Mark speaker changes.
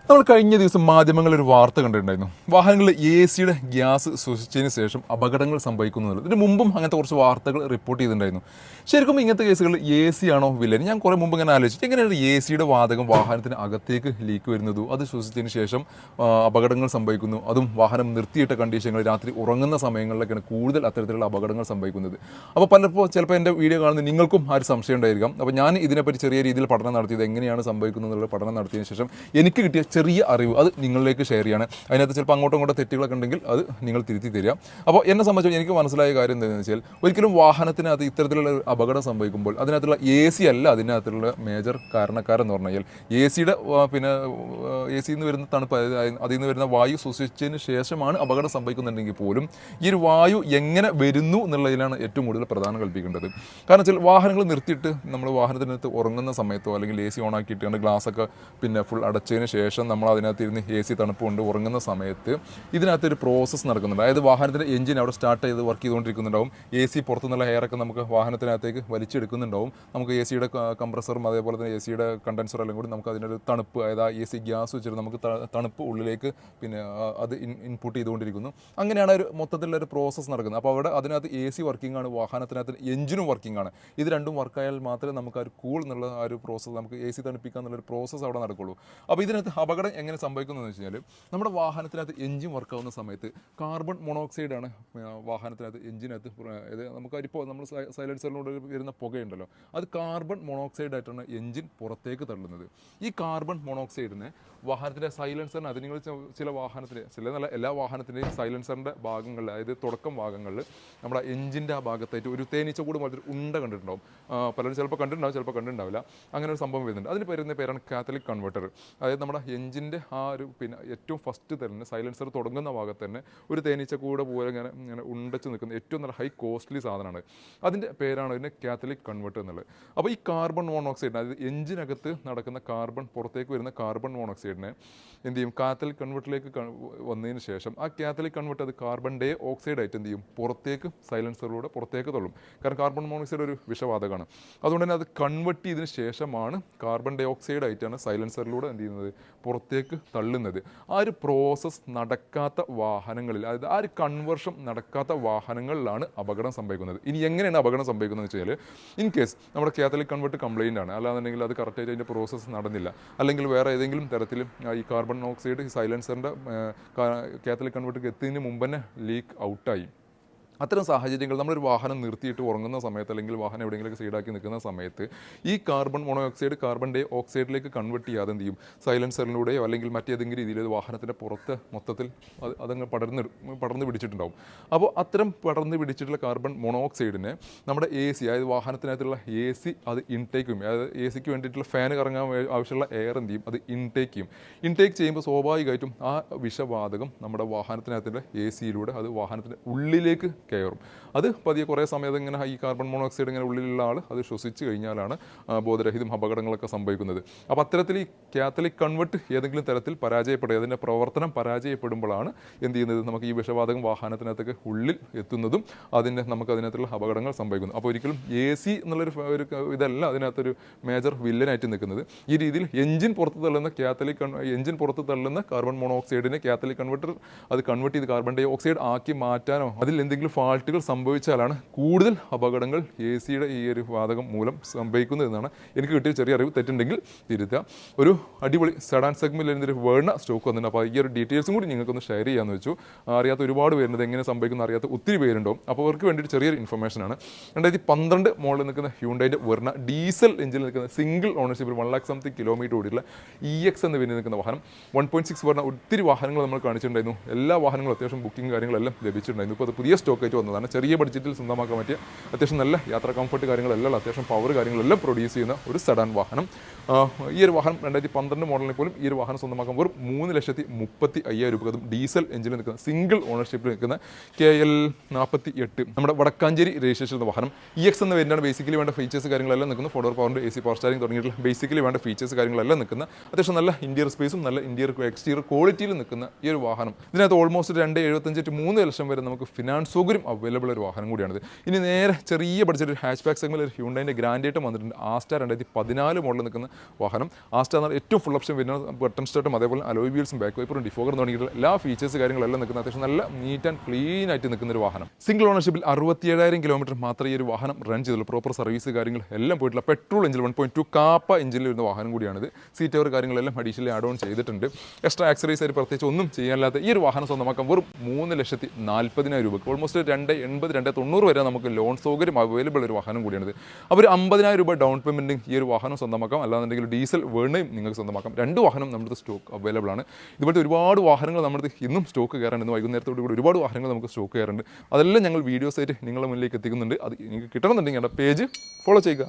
Speaker 1: നമ്മൾ കഴിഞ്ഞ ദിവസം മാധ്യമങ്ങളിൽ ഒരു വാർത്ത കണ്ടിട്ടുണ്ടായിരുന്നു. വാഹനങ്ങളിൽ AC-യുടെ ഗ്യാസ് ശ്വസിച്ചതിന് ശേഷം അപകടങ്ങൾ സംഭവിക്കുന്നത്. ഇതിന് മുമ്പും അങ്ങനത്തെ കുറച്ച് വാർത്തകൾ റിപ്പോർട്ട് ചെയ്തിട്ടുണ്ടായിരുന്നു. ശരിക്കും ഇങ്ങനത്തെ കേസുകളിൽ AC ആണോ വില്ലൻ? ഞാൻ കുറേ മുമ്പ് ഇങ്ങനെ ആലോചിച്ചു, എങ്ങനെയാണ് AC-യുടെ വാതകം വാഹനത്തിന് അകത്തേക്ക് ലീക്ക് വരുന്നതും അത് ശ്വസിച്ചതിന് ശേഷം അപകടങ്ങൾ സംഭവിക്കുന്നു, അതും വാഹനം നിർത്തിയിട്ട കണ്ടീഷനുകൾ രാത്രി ഉറങ്ങുന്ന സമയങ്ങളിലൊക്കെയാണ് കൂടുതൽ അത്തരത്തിലുള്ള അപകടങ്ങൾ സംഭവിക്കുന്നത്. അപ്പോൾ ചിലപ്പോൾ എൻ്റെ വീഡിയോ കാണുന്ന നിങ്ങൾക്കും ആ ഒരു സംശയം ഉണ്ടായിരിക്കാം. അപ്പോൾ ഞാൻ ഇതിനെപ്പറ്റി ചെറിയ രീതിയിൽ പഠനം നടത്തിയത്, എങ്ങനെയാണ് സംഭവിക്കുന്നത് എന്നുള്ള പഠനം നടത്തിയതിന് ശേഷം എനിക്ക് കിട്ടിയ ചെറിയ അറിവ് അത് നിങ്ങളിലേക്ക് ഷെയർ ചെയ്യാണ്. അതിനകത്ത് ചിലപ്പോൾ അങ്ങോട്ടും ഇങ്ങോട്ടും തെറ്റുകളൊക്കെ ഉണ്ടെങ്കിൽ അത് നിങ്ങൾ തിരുത്തി തരിക. അപ്പോൾ എന്നെ സംബന്ധിച്ച് എനിക്ക് മനസ്സിലായ കാര്യം എന്താണെന്ന് വെച്ചാൽ, ഒരിക്കലും വാഹനത്തിനകത്ത് ഇത്തരത്തിലുള്ള അപകടം സംഭവിക്കുമ്പോൾ അതിനകത്തുള്ള AC അല്ല അതിനകത്തുള്ള മേജർ കാരണക്കാരെന്ന് പറഞ്ഞു കഴിഞ്ഞാൽ AC-യുടെ AC നിന്ന് വരുന്ന തണുപ്പ്, അതിൽ നിന്ന് വരുന്ന വായു ശ്വസിച്ചതിന് ശേഷമാണ് അപകടം സംഭവിക്കുന്നുണ്ടെങ്കിൽ പോലും ഈ ഒരു വായു എങ്ങനെ വരുന്നു എന്നുള്ളതിലാണ് ഏറ്റവും കൂടുതൽ പ്രധാനം കൽപ്പിക്കേണ്ടത്. കാരണം വെച്ചാൽ വാഹനങ്ങൾ നിർത്തിയിട്ട് നമ്മൾ വാഹനത്തിനകത്ത് ഉറങ്ങുന്ന സമയത്തോ അല്ലെങ്കിൽ AC ഓൺ ആക്കിയിട്ട് ഗ്ലാസ്സൊക്കെ ഫുൾ അടച്ചതിന് ശേഷം നമ്മൾ അതിനകത്ത് ഇരുന്ന് AC തണുപ്പ് കൊണ്ട് ഉറങ്ങുന്ന സമയത്ത് ഇതിനകത്തൊരു പ്രോസസ്സ് നടക്കുന്നുണ്ട്. അതായത് വാഹനത്തിൻ്റെ എഞ്ചിൻ അവിടെ സ്റ്റാർട്ട് ചെയ്ത് വർക്ക് ചെയ്തുകൊണ്ടിരിക്കുന്നുണ്ടാവും. AC പുറത്തുനിന്നുള്ള എയറൊക്കെ നമുക്ക് വാഹനത്തിനകത്തേക്ക് വലിച്ചെടുക്കുന്നുണ്ടാവും. നമുക്ക് AC-യുടെ കംപ്രസറും അതേപോലെ തന്നെ AC-യുടെ കണ്ടൻസറും എല്ലാം കൂടി നമുക്ക് അതിനൊരു തണുപ്പ്, അതായത് AC ഗ്യാസ് വെച്ചിട്ട് നമുക്ക് തണുപ്പ് ഉള്ളിലേക്ക് അത് ഇൻപുട്ട് ചെയ്തുകൊണ്ടിരിക്കുന്നു. അങ്ങനെയാണ് ഒരു മൊത്തത്തിലുള്ള ഒരു പ്രോസസ്സ് നടക്കുന്നത്. അപ്പോൾ അവിടെ അതിനകത്ത് AC വർക്കിംഗ് ആണ്, വാഹനത്തിനകത്ത് എഞ്ചിനും വർക്കിംഗ് ആണ്. ഇത് രണ്ടും വർക്കായാൽ മാത്രമേ നമുക്ക് ആ ഒരു കൂൾ എന്നുള്ള ആ ഒരു പ്രോസസ്സ്, നമുക്ക് AC തണുപ്പിക്കുക എന്നുള്ളൊരു പ്രോസസ്സ് അവിടെ നടക്കുള്ളൂ. അപ്പോൾ ഇതിനകത്ത് അപകടം എങ്ങനെ സംഭവിക്കുന്നതെന്ന് വെച്ച് കഴിഞ്ഞാൽ, നമ്മുടെ വാഹനത്തിനകത്ത് എഞ്ചിൻ വർക്കാവുന്ന സമയത്ത് കാർബൺ മോണോക്സൈഡാണ് വാഹനത്തിനകത്ത് എഞ്ചിനകത്ത് നമുക്കതിപ്പോൾ നമ്മൾ സൈലൻസറിലൂടെ വരുന്ന പുകയുണ്ടല്ലോ, അത് കാർബൺ മോണോക്സൈഡായിട്ടാണ് എഞ്ചിൻ പുറത്തേക്ക് തള്ളുന്നത്. ഈ കാർബൺ മോണോക്സൈഡിനെ വാഹനത്തിൻ്റെ സൈലൻസറിന്, അത് നിങ്ങൾ ചില വാഹനത്തിൽ, നല്ല എല്ലാ വാഹനത്തിൻ്റെയും സൈലൻസറിൻ്റെ ഭാഗങ്ങളിൽ, അതായത് തുടക്കം ഭാഗങ്ങളിൽ നമ്മുടെ എഞ്ചിൻ്റെ ആ ഭാഗത്തായിട്ട് ഒരു തേനീച്ച കൂട് പോലത്തെ ഉണ്ട കണ്ടിട്ടുണ്ടാവും. പലരും ചിലപ്പോൾ കണ്ടിട്ടുണ്ടാവും, ചിലപ്പോൾ കണ്ടിട്ടുണ്ടാവില്ല. അങ്ങനെ ഒരു സംഭവം വരുന്നുണ്ട്. അതിന് പറയുന്ന പേരാണ് കാത്തലിക് കൺവെർട്ടർ. അതായത് നമ്മുടെ എഞ്ചിൻ്റെ ആ ഒരു ഏറ്റവും ഫസ്റ്റ് തന്നെ സൈലൻസർ തുടങ്ങുന്ന ഭാഗത്ത് തന്നെ ഒരു തേനീച്ച കൂടെ പോലെ ഇങ്ങനെ ഉണ്ടച്ച് നിൽക്കുന്ന ഏറ്റവും നല്ല ഹൈ കോസ്റ്റ്ലി സാധനമാണ്. അതിൻ്റെ പേരാണ് ഇതിൻ്റെ കാത്തലിക് കൺവെർട്ടർ എന്നുള്ളത്. അപ്പോൾ ഈ കാർബൺ മോണോക്സൈഡ്, അതായത് എഞ്ചിനകത്ത് നടക്കുന്ന പുറത്തേക്ക് വരുന്ന കാർബൺ മോണോക്സൈഡിനെ എന്ത് ചെയ്യും, കാത്തലിക് കൺവെർട്ടറിലേക്ക് വന്നതിന് ശേഷം ആ കാത്തലിക് കൺവെർട്ടർ അത് കാർബൺ ഡൈ ഓക്സൈഡ് ആയിട്ട് എന്ത് ചെയ്യും, പുറത്തേക്ക് സൈലൻസറിലൂടെ പുറത്തേക്ക് തള്ളും. കാരണം കാർബൺ മോണോക്സൈഡ് ഒരു വിഷവാതകമാണ്. അതുകൊണ്ട് തന്നെ അത് കൺവെർട്ട് ചെയ്തതിന് ശേഷമാണ് കാർബൺ ഡൈ ഓക്സൈഡ് ആയിട്ടാണ് സൈലൻസറിലൂടെ എന്ത് ചെയ്യുന്നത്, പുറത്തേക്ക് തള്ളുന്നത്. ആ ഒരു പ്രോസസ്സ് നടക്കാത്ത വാഹനങ്ങളിൽ, അതായത് ആ ഒരു കൺവേർഷൻ നടക്കാത്ത വാഹനങ്ങളിലാണ് അപകടം സംഭവിക്കുന്നത്. ഇനി എങ്ങനെയാണ് അപകടം സംഭവിക്കുന്നത് എന്ന് വെച്ചാൽ, ഇൻ കേസ് നമ്മുടെ കാത്തലിക് കൺവെർട്ട് കംപ്ലൈൻ്റ് ആണ്, അല്ലാന്നുണ്ടെങ്കിൽ അത് കറക്റ്റായിട്ട് അതിൻ്റെ പ്രോസസ്സ് നടന്നില്ല, അല്ലെങ്കിൽ വേറെ ഏതെങ്കിലും തരത്തിൽ ഈ കാർബൺ മോണോക്സൈഡ് ഈ സൈലൻസറിൻ്റെ കാത്തലിക് കൺവെർട്ടർക്ക് എത്തുന്നതിന് മുമ്പ് തന്നെ ലീക്ക് ഔട്ടായി. അത്തരം സാഹചര്യങ്ങൾ നമ്മളൊരു വാഹനം നിർത്തിയിട്ട് ഉറങ്ങുന്ന സമയത്ത്, അല്ലെങ്കിൽ വാഹനം എവിടെയെങ്കിലുമൊക്കെ സൈഡാക്കി നിൽക്കുന്ന സമയത്ത് ഈ കാർബൺ മോണോക്സൈഡ് കാർബൺ ഡൈ ഓക്സൈഡിലേക്ക് കൺവെർട്ട് ചെയ്യാതെ എന്ത് ചെയ്യും, സൈലൻസറിലൂടെയോ അല്ലെങ്കിൽ മറ്റേതെങ്കിലും രീതിയിൽ വാഹനത്തിൻ്റെ പുറത്ത് മൊത്തത്തിൽ അതങ്ങ് പടർന്ന് പിടിച്ചിട്ടുണ്ടാവും. അപ്പോൾ അത്തരം പടർന്ന് പിടിച്ചിട്ടുള്ള കാർബൺ മോണോക്സൈഡിനെ നമ്മുടെ AC, അതായത് വാഹനത്തിനകത്തുള്ള AC അത് ഇൻടേക്ക് ചെയ്യും. അതായത് ACക്ക് വേണ്ടിയിട്ടുള്ള ഫാൻ കറങ്ങാൻ ആവശ്യമുള്ള എയർ എന്ത് ചെയ്യും, അത് ഇൻടേക്ക് ചെയ്യും. ഇൻടേക്ക് ചെയ്യുമ്പോൾ സ്വാഭാവികമായിട്ടും ആ വിഷവാതകം നമ്മുടെ വാഹനത്തിനകത്തിൻ്റെ ACയിലൂടെ അത് വാഹനത്തിൻ്റെ ഉള്ളിലേക്ക് കയറും. അത് പതിയെ കുറേ സമയത്ത് ഇങ്ങനെ ഈ കാർബൺ മോണോക്സൈഡ് ഇങ്ങനെ ഉള്ളിലുള്ള ആൾ അത് ശ്വസിച്ച് കഴിഞ്ഞാലാണ് ബോധരഹിതം അപകടങ്ങളൊക്കെ സംഭവിക്കുന്നത്. അപ്പോൾ അത്തരത്തിൽ ഈ കാത്തലിക് കൺവെർട്ട് ഏതെങ്കിലും തരത്തിൽ പരാജയപ്പെടുക, അതിൻ്റെ പ്രവർത്തനം പരാജയപ്പെടുമ്പോഴാണ് എന്ത് ചെയ്യുന്നത്, നമുക്ക് ഈ വിഷവാതകം വാഹനത്തിനകത്തേക്ക് ഉള്ളിൽ എത്തുന്നതും നമുക്ക് അതിനകത്തുള്ള അപകടങ്ങൾ സംഭവിക്കുന്നു. അപ്പോൾ ഒരിക്കലും AC എന്നുള്ളൊരു ഇതല്ല അതിനകത്തൊരു മേജർ വില്ലനായിട്ട് നിൽക്കുന്നത്. ഈ രീതിയിൽ എഞ്ചിൻ പുറത്ത് തള്ളുന്ന കാർബൺ മോണോക്സൈഡിനെ കാത്തലിക് കൺവെർട്ടർ അത് കൺവെർട്ട് ചെയ്ത് കാർബൺ ഡൈ ഓക്സൈഡ് ആക്കി മാറ്റാനോ അതിൽ എന്തെങ്കിലും ഫാൾട്ടുകൾ സംഭവിച്ചാലാണ് കൂടുതൽ അപകടങ്ങൾ AC-യുടെ ഈ ഒരു വാതകം മൂലം സംഭവിക്കുന്നത് എന്നാണ് എനിക്ക് കിട്ടിയ ചെറിയ അറിവ്. തെറ്റുണ്ടെങ്കിൽ തിരുത്തുക. ഒരു അടിപൊളി സെഡാൻ സെഗ്മെന്റിൽ എന്നൊരു വേർണ സ്റ്റോക്ക് വന്നിട്ടുണ്ട്. അപ്പോൾ ഈ ഒരു ഡീറ്റെയിൽസും കൂടി നിങ്ങൾക്കൊന്ന് ഷെയർ ചെയ്യാമെന്ന് വെച്ചു. അറിയാത്ത ഒരുപാട് പേരുണ്ട്, എങ്ങനെ സംഭവിക്കുന്ന അറിയാത്ത ഒത്തിരി പേരുണ്ടാവും. അപ്പോൾ അവർക്ക് വേണ്ടിയിട്ട് ചെറിയൊരു ഇൻഫർമേഷനാണ്. 2012 മോഡലിൽ നിൽക്കുന്ന ഹ്യൂണ്ടൈൻ്റെ വെർണ ഡീസൽ എഞ്ചിനിൽ നിൽക്കുന്ന സിംഗിൾ ഓണർഷിപ്പിൽ 1,00,000 കിലോമീറ്റർ ഓടിയിട്ടുള്ള EX എന്ന പേരിൽ നിൽക്കുന്ന വാഹനം 1.6 വെർണ ഒത്തിരി വാഹനങ്ങൾ നമ്മൾ കാണിച്ചിട്ടുണ്ടായിരുന്നു. എല്ലാ വാഹനങ്ങളും അത്യാവശ്യം ബുക്കിംഗ് കാര്യങ്ങളെല്ലാം ലഭിച്ചിട്ടുണ്ടായിരുന്നു. ഇപ്പോൾ അത് പുതിയ സ്റ്റോക്ക് ആയിട്ട് വന്നതാണ്. ചെറിയ ബഡ്ജറ്റിൽ സ്വന്തമാക്കാൻ പറ്റിയ അത്യാവശ്യം നല്ല യാത്രാ കംഫർട്ട് കാര്യങ്ങളെല്ലാം അത്യാവശ്യം പവർ കാര്യങ്ങളെല്ലാം പ്രൊഡ്യൂസ് ചെയ്യുന്ന ഒരു സെഡാൻ വാഹനം. ഈ ഒരു വാഹനം 2012 മോഡലിൽ പോലും ഈ ഒരു വാഹനം സ്വന്തമാക്കാൻ വെറും 3,35,000 രൂപ. അതും ഡീസൽ എഞ്ചിനിൽ നിൽക്കുന്ന സിംഗിൾ ഓണർഷിപ്പിൽ നിൽക്കുന്ന KL 48 നമ്മുടെ വടക്കാഞ്ചേരി രജിസ്ട്രേഷൻ വാഹനം. EX എന്ന പേരിലാണ് ബേസിക്കലി വേണ്ട ഫീച്ചേഴ്സ് കാര്യങ്ങളെല്ലാം നിൽക്കുന്ന. 4 പവറിൻ്റെ AC പവർ സ്റ്റാരിംഗ് തുടങ്ങിയിട്ടുള്ള ബേസിക്കലി വേണ്ട ഫീച്ചേഴ്സ് കാര്യങ്ങളെല്ലാം നിൽക്കുന്ന അത്യാവശ്യം നല്ല ഇന്റീരിയർ സ്പേസും നല്ല എക്സ്റ്റീരിയർ ക്വാളിറ്റിയിൽ നിൽക്കുന്ന ഈ ഒരു വാഹനം. ഇതിനകത്ത് ഓൾമോസ്റ്റ് 2,75 to 3 ലക്ഷം വരെ നമുക്ക് ഫിനാൻസ് സൗകര്യം സൗകര്യം അവൈലബിൾ ഒരു വാഹനം കൂടിയാണിത്. ഇനി നേരെ ചെറിയ ബഡ്ജറ്റ് ഒരു ഹാച്ച് ബാക്ക് സെഗ്മെൻറ്റിൽ ഒരു ഹ്യൂണ്ടൈൻ്റെ ഗ്രാൻഡ് ഐറ്റം വന്നിട്ടുണ്ട്. ആസ്റ്റ 2014 മോഡൽ നിൽക്കുന്ന വാഹനം. ആസ്റ്റ എന്നാൽ ഏറ്റവും ഫുൾ ഓപ്ഷൻ വരുന്ന ബട്ടൺ സ്റ്റാർട്ടും അതേപോലെ അലോയ് വീൽസും ബാക്ക് വൈപ്പറും ഡിഫോഗർ തുടങ്ങിയിട്ടുള്ള എല്ലാ ഫീച്ചേഴ്സ് കാര്യങ്ങളെല്ലാം നിൽക്കുന്ന അത്യാവശ്യം നല്ല നീറ്റ് ആൻഡ് ക്ലീൻ ആയിട്ട് നിൽക്കുന്ന ഒരു വാഹനം. സിംഗിൾ ഓണർഷിപ്പിൽ 67,000 കിലോമീറ്റർ മാത്രമേ ഈ ഒരു വാഹനം റൺ ചെയ്തുള്ളൂ. പ്രോപ്പർ സർവീസ് കാര്യങ്ങൾ എല്ലാം പോയിട്ടുള്ള പെട്രോൾ എഞ്ചിൻ 1.2 കാപ്പ എഞ്ചിനിൽ വരുന്ന വാഹനം കൂടിയാണിത്. സീറ്റ് കവർ കാര്യങ്ങളെല്ലാം അഡീഷണലി ആഡ് ഓൺ ചെയ്തിട്ടുണ്ട്. എക്സ്ട്രാ ആക്സറീസ് ആയിട്ട് പ്രത്യേകിച്ച് ഒന്നും ചെയ്യാനില്ലാത്ത ഈ ഒരു വാഹനം സ്വന്തമാക്കാൻ വെറും 3,40,000 രൂപ, ഓൾമോസ്റ്റ് 2,80,000-2,90,000 വരെ നമുക്ക് ലോൺ സൗകര്യം അവൈലബിൾ ഒരു വാഹനം കൂടിയാണിത്. അവർ 50,000 രൂപ ഡൗൺ പേയ്മെൻറ്റ് ഈ ഒരു വാഹനം സ്വന്തമാക്കാം. അല്ലാന്നുണ്ടെങ്കിൽ ഡീസൽ വേണയും നിങ്ങൾക്ക് സ്വന്തമാക്കാം. 2 വാഹനം നമ്മുടെ സ്റ്റോക്ക് അവൈലബിൾ ആണ്. ഇതുപോലത്തെ ഒരുപാട് വാഹനങ്ങൾ നമ്മുടെ ഇന്നും സ്റ്റോക്ക് കയറാനുണ്ട്. വൈകുന്നേരത്തോടു കൂടി ഒരുപാട് വാഹനങ്ങൾ നമുക്ക് സ്റ്റോക്ക് കയറുന്നുണ്ട്. അതെല്ലാം ഞങ്ങൾ വീഡിയോസ് ആയിട്ട് നിങ്ങളുടെ മുന്നിലേക്ക് എത്തിക്കുന്നുണ്ട്. അത് നിങ്ങൾക്ക് കിട്ടണമെന്നുണ്ടെങ്കിൽ ഞങ്ങളുടെ പേജ് ഫോളോ ചെയ്യുക.